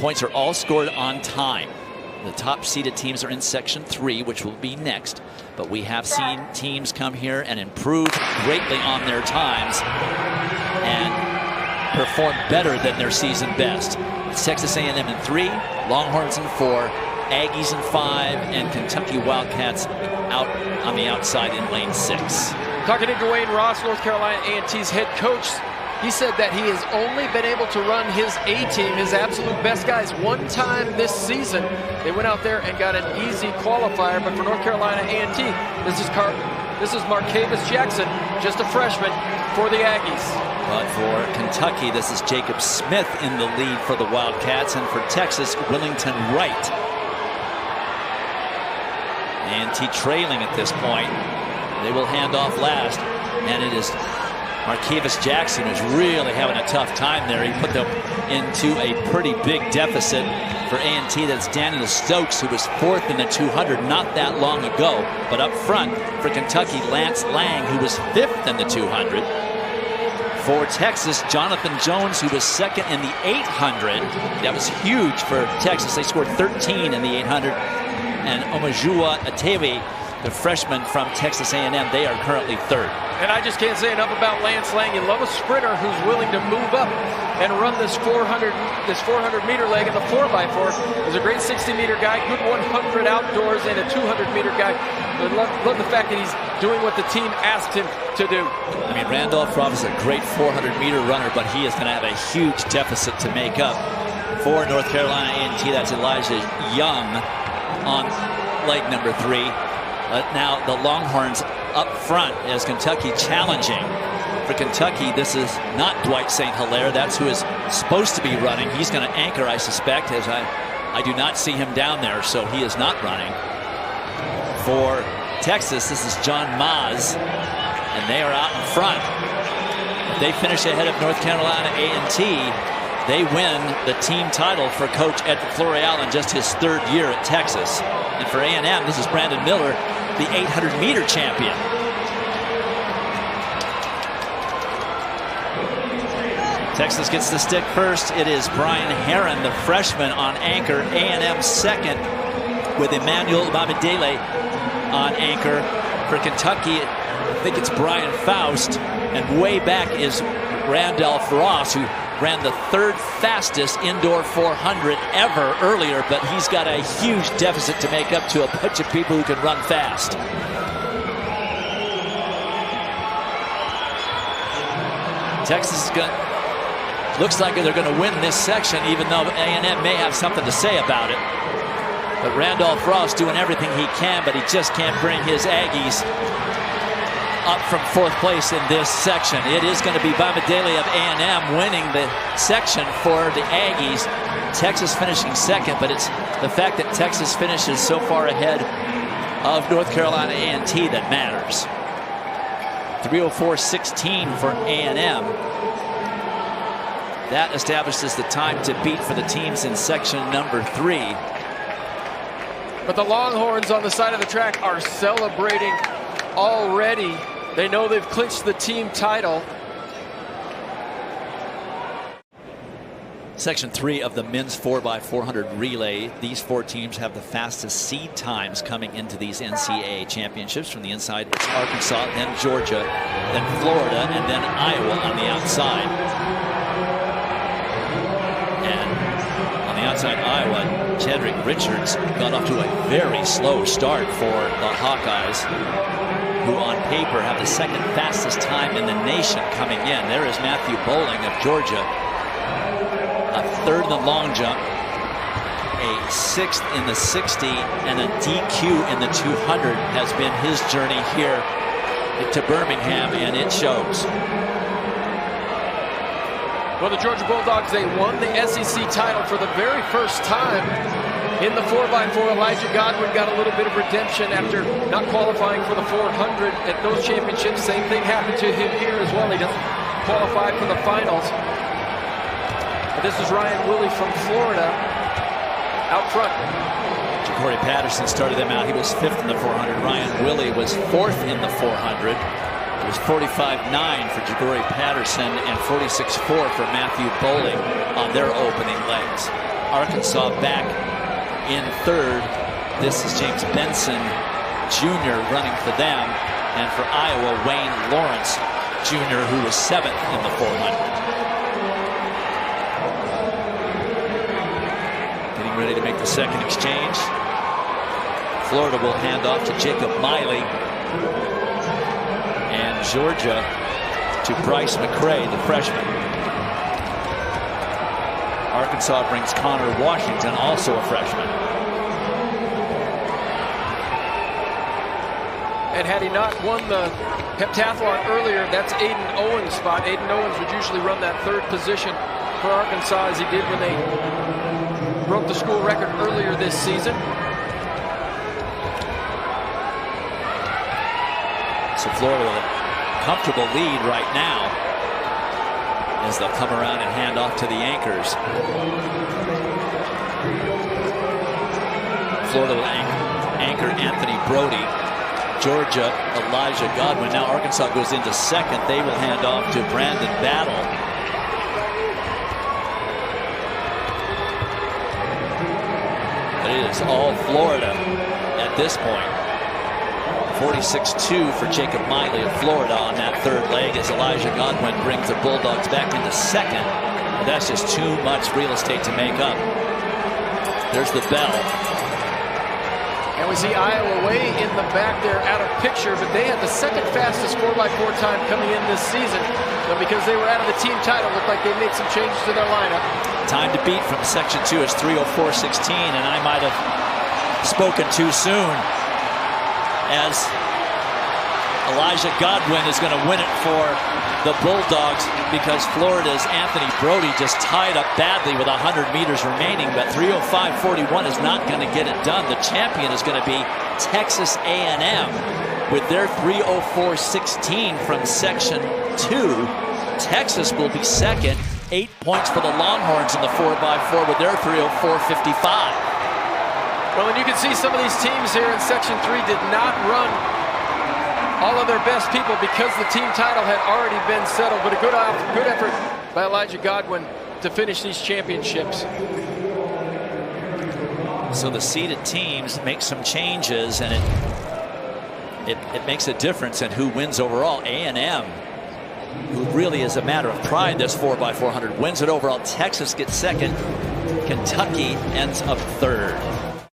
points are all scored on time. The top seeded teams are in Section 3, which will be next. But we have seen teams come here and improve greatly on their times and perform better than their season best. It's Texas A&M in 3, Longhorns in 4, Aggies in 5, and Kentucky Wildcats out on the outside in lane 6. Talking to Dwayne Ross, North Carolina A&T's head coach, he said that he has only been able to run his A-team, his absolute best guys, one time this season. They went out there and got an easy qualifier, but for North Carolina A&T, this is Marcavis Jackson, just a freshman for the Aggies. But for Kentucky, this is Jacob Smith in the lead for the Wildcats, and for Texas, Willington Wright. A&T trailing at this point. They will hand off last, and it is Marcavis Jackson who's really having a tough time there. He put them into a pretty big deficit. For A&T, that's Daniel Stokes, who was 4th in the 200 not that long ago. But up front for Kentucky, Lance Lang, who was 5th in the 200. For Texas, Jonathan Jones, who was 2nd in the 800. That was huge for Texas. They scored 13 in the 800. And Omajua Atewe, the freshman from Texas A&M, they are currently 3rd. And I just can't say enough about Lance Lang. You love a sprinter who's willing to move up and run this 400-meter leg in the 4x4. He's a great 60-meter guy, good 100 outdoors, and a 200-meter guy. I love the fact that he's doing what the team asked him to do. I mean, Randolph Robb is a great 400-meter runner, but he is going to have a huge deficit to make up. For North Carolina A&T, that's Elijah Young on leg number 3. Now the Longhorns up front as Kentucky challenging. For Kentucky, this is not Dwight St. Hilaire. That's who is supposed to be running. He's going to anchor, I suspect, as I do not see him down there, so he is not running. For Texas, this is John Maz, and they are out in front. If they finish ahead of North Carolina A&T, they win the team title for Coach Ed Floreal in just his 3rd year at Texas. And for A&M, this is Brandon Miller, the 800-meter champion. Texas gets the stick first. It is Brian Herron, the freshman, on anchor. A&M 2nd with Emmanuel Bamidele on anchor. For Kentucky, I think it's Brian Faust. And way back is Randolph Ross, who ran the 3rd fastest indoor 400 ever earlier, but he's got a huge deficit to make up to a bunch of people who can run fast. Texas is looks like they're going to win this section, even though A&M may have something to say about it. But Randolph Ross doing everything he can, but he just can't bring his Aggies up from 4th place in this section. It is going to be Bamidele of A&M winning the section for the Aggies. Texas finishing 2nd, but it's the fact that Texas finishes so far ahead of North Carolina A&T that matters. 3:04.16 for A&M. That establishes the time to beat for the teams in section number 3. But the Longhorns on the side of the track are celebrating already. They know they've clinched the team title. Section 3 of the men's 4x400 relay. These 4 teams have the fastest seed times coming into these NCAA championships. From the inside, it's Arkansas, then Georgia, then Florida, and then Iowa on the outside. And on the outside, Iowa, Chadrick Richards got off to a very slow start for the Hawkeyes, who on paper have the 2nd fastest time in the nation coming in. There is Matthew Bowling of Georgia, a 3rd in the long jump, a 6th in the 60, and a DQ in the 200 has been his journey here to Birmingham, and it shows. Well, the Georgia Bulldogs, they won the SEC title for the very first time in the 4x4. Elijah Godwin got a little bit of redemption after not qualifying for the 400 at those championships. Same thing happened to him here as well. He doesn't qualify for the finals. But this is Ryan Willie from Florida out front. Ja'Cory Patterson started them out. He was 5th in the 400. Ryan Willie was 4th in the 400. was 45.9 for Jagori Patterson and 46.4 for Matthew Bowling on their opening legs. Arkansas back in third. This is James Benson Jr. running for them. And for Iowa, Wayne Lawrence Jr., who was 7th in the 400. Getting ready to make the second exchange. Florida will hand off to Jacob Miley. And Georgia to Bryce McCray, the freshman. Arkansas brings Connor Washington, also a freshman. And had he not won the heptathlon earlier, that's Aiden Owens' spot. Aiden Owens would usually run that third position for Arkansas, as he did when they broke the school record earlier this season. So Florida with a comfortable lead right now as they'll come around and hand off to the anchors. Florida will anchor Anthony Brody. Georgia, Elijah Godwin. Now Arkansas goes into second. They will hand off to Brandon Battle. But it is all Florida at this point. 46.2 for Jacob Miley of Florida on that third leg as Elijah Godwin brings the Bulldogs back into second. But that's just too much real estate to make up. There's the bell. And we see Iowa way in the back there out of picture, but they had the second fastest 4x4 time coming in this season. But because they were out of the team title, looked like they made some changes to their lineup. Time to beat from section 2 is 3:04.16, and I might have spoken too soon, as Elijah Godwin is going to win it for the Bulldogs because Florida's Anthony Brody just tied up badly with 100 meters remaining, but 3:05.41 is not going to get it done. The champion is going to be Texas A&M with their 3:04.16 from section 2. Texas will be second. 8 points for the Longhorns in the 4x4 with their 3:04.55. Well, and you can see some of these teams here in section 3 did not run all of their best people because the team title had already been settled. But a good effort by Elijah Godwin to finish these championships. So the seeded teams make some changes, and it makes a difference in who wins overall. A&M, who really is a matter of pride this 4x400, wins it overall. Texas gets second. Kentucky ends up third.